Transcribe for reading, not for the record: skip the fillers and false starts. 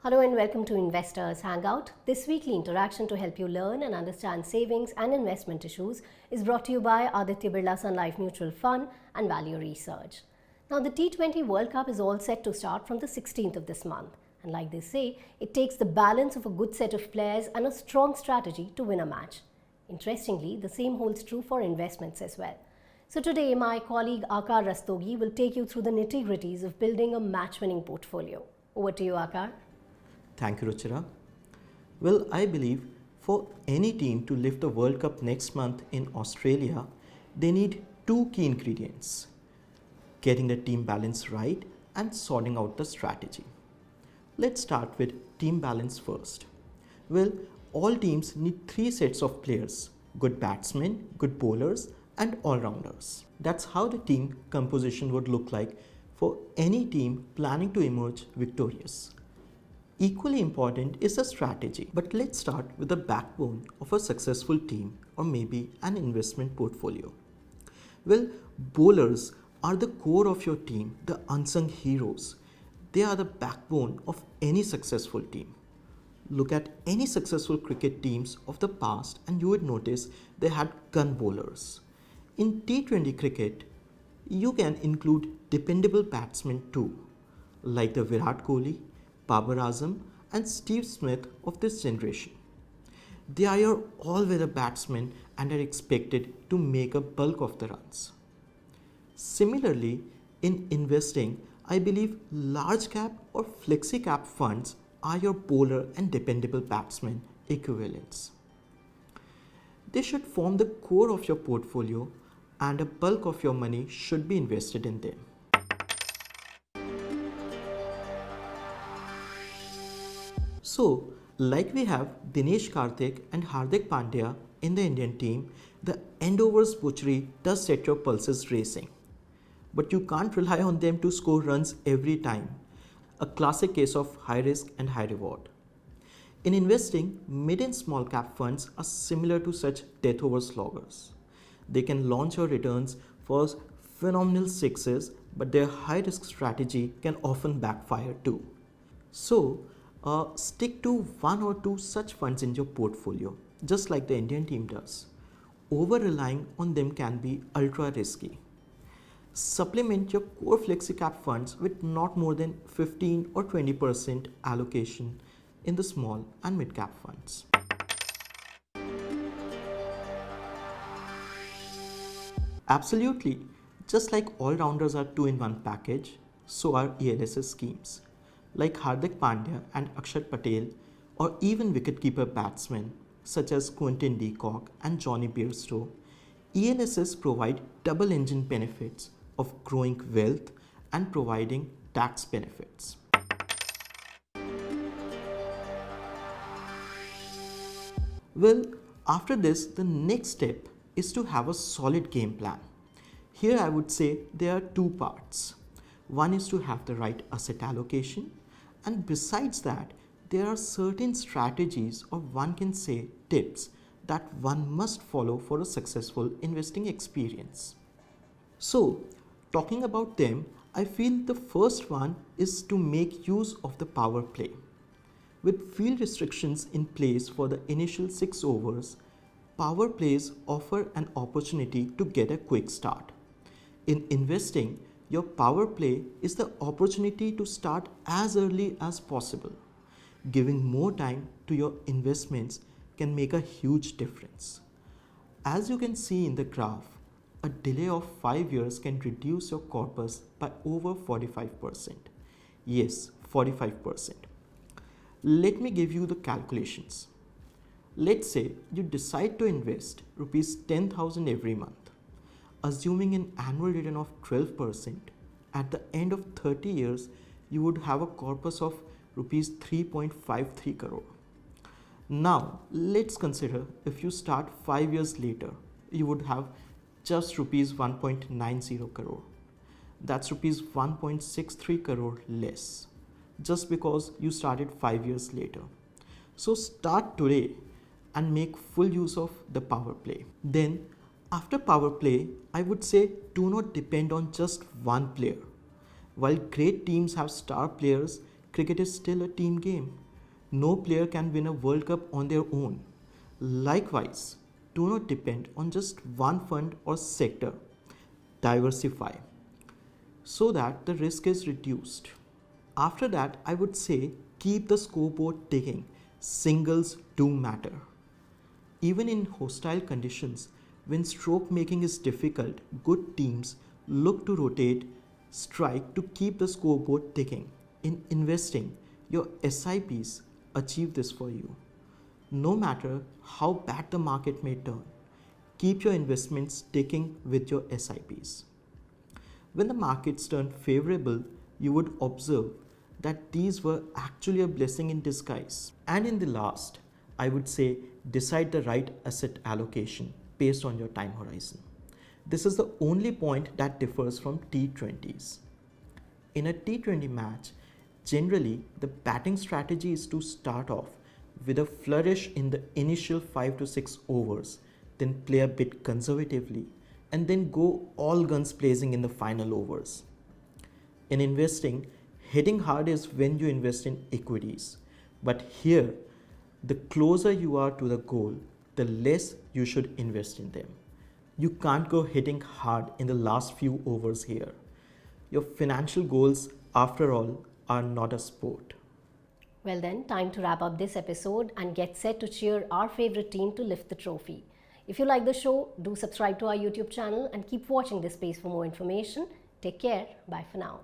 Hello and welcome to Investors Hangout. This weekly interaction to help you learn and understand savings and investment issues is brought to you by Aditya Birla Sun Life Mutual Fund and Value Research. Now, the T20 World Cup is all set to start from the 16th of this month. And like they say, it takes the balance of a good set of players and a strong strategy to win a match. Interestingly, the same holds true for investments as well. So today, my colleague Akar Rastogi will take you through the nitty-gritties of building a match-winning portfolio. Over to you, Akar. Thank you, Ruchira. Well, I believe for any team to lift the World Cup next month in Australia, they need two key ingredients: getting the team balance right and sorting out the strategy. Let's start with team balance first. Well, all teams need three sets of players: good batsmen, good bowlers, and all-rounders. That's how the team composition would look like for any team planning to emerge victorious. Equally important is the strategy, but let's start with the backbone of a successful team or maybe an investment portfolio. Well, bowlers are the core of your team, the unsung heroes. They are the backbone of any successful team. Look at any successful cricket teams of the past and you would notice they had gun bowlers. In T20 cricket, you can include dependable batsmen too, like the Virat Kohli, Babar Azam and Steve Smith of this generation. They are your all-weather batsmen and are expected to make a bulk of the runs. Similarly, in investing, I believe large cap or flexi cap funds are your bowler and dependable batsmen equivalents. They should form the core of your portfolio and a bulk of your money should be invested in them. So, like we have Dinesh Karthik and Hardik Pandya in the Indian team, the end overs butchery does set your pulses racing. But you can't rely on them to score runs every time. A classic case of high risk and high reward. In investing, mid and small cap funds are similar to such death over sloggers. They can launch your returns for phenomenal sixes, but their high risk strategy can often backfire too. So, stick to one or two such funds in your portfolio, just like the Indian team does. Over-relying on them can be ultra risky. Supplement your core flexi cap funds with not more than 15 or 20% allocation in the small and mid cap funds. Absolutely, just like all-rounders are two-in-one package, so are ELSS schemes. Like Hardik Pandya and Akshat Patel, or even wicketkeeper batsmen such as Quinton de Kock and Johnny Bairstow, ELSS provide double engine benefits of growing wealth and providing tax benefits. Well, after this, the next step is to have a solid game plan. Here I would say there are two parts. One is to have the right asset allocation, and besides that, there are certain strategies, or one can say tips, that one must follow for a successful investing experience. So, talking about them, I feel the first one is to make use of the power play. With field restrictions in place for the initial 6 overs, power plays offer an opportunity to get a quick start. In investing, your power play is the opportunity to start as early as possible. Giving more time to your investments can make a huge difference. As you can see in the graph, a delay of 5 years can reduce your corpus by over 45%. Yes, 45%. Let me give you the calculations. Let's say you decide to invest rupees 10,000 every month. Assuming an annual return of 12%, at the end of 30 years, you would have a corpus of rupees 3.53 crore. Now, let's consider if you start 5 years later, you would have just rupees 1.90 crore. That's rupees 1.63 crore less, just because you started 5 years later. So start today and make full use of the power play. Then after power play, I would say do not depend on just one player. While great teams have star players, cricket is still a team game. No player can win a World Cup on their own. Likewise, do not depend on just one fund or sector. Diversify so that the risk is reduced. After that, I would say keep the scoreboard ticking. Singles do matter. Even in hostile conditions, when stroke making is difficult, good teams look to rotate strike to keep the scoreboard ticking. In investing, your SIPs achieve this for you. No matter how bad the market may turn, keep your investments ticking with your SIPs. When the markets turn favorable, you would observe that these were actually a blessing in disguise. And in the last, I would say decide the right asset allocation based on your time horizon. This is the only point that differs from T20s. In a T20 match, generally the batting strategy is to start off with a flourish in the initial 5 to 6 overs, then play a bit conservatively, and then go all guns blazing in the final overs. In investing, hitting hard is when you invest in equities. But here, the closer you are to the goal, the less you should invest in them. You can't go hitting hard in the last few overs here. Your financial goals, after all, are not a sport. Well then, time to wrap up this episode and get set to cheer our favorite team to lift the trophy. If you like the show, do subscribe to our YouTube channel and keep watching this space for more information. Take care. Bye for now.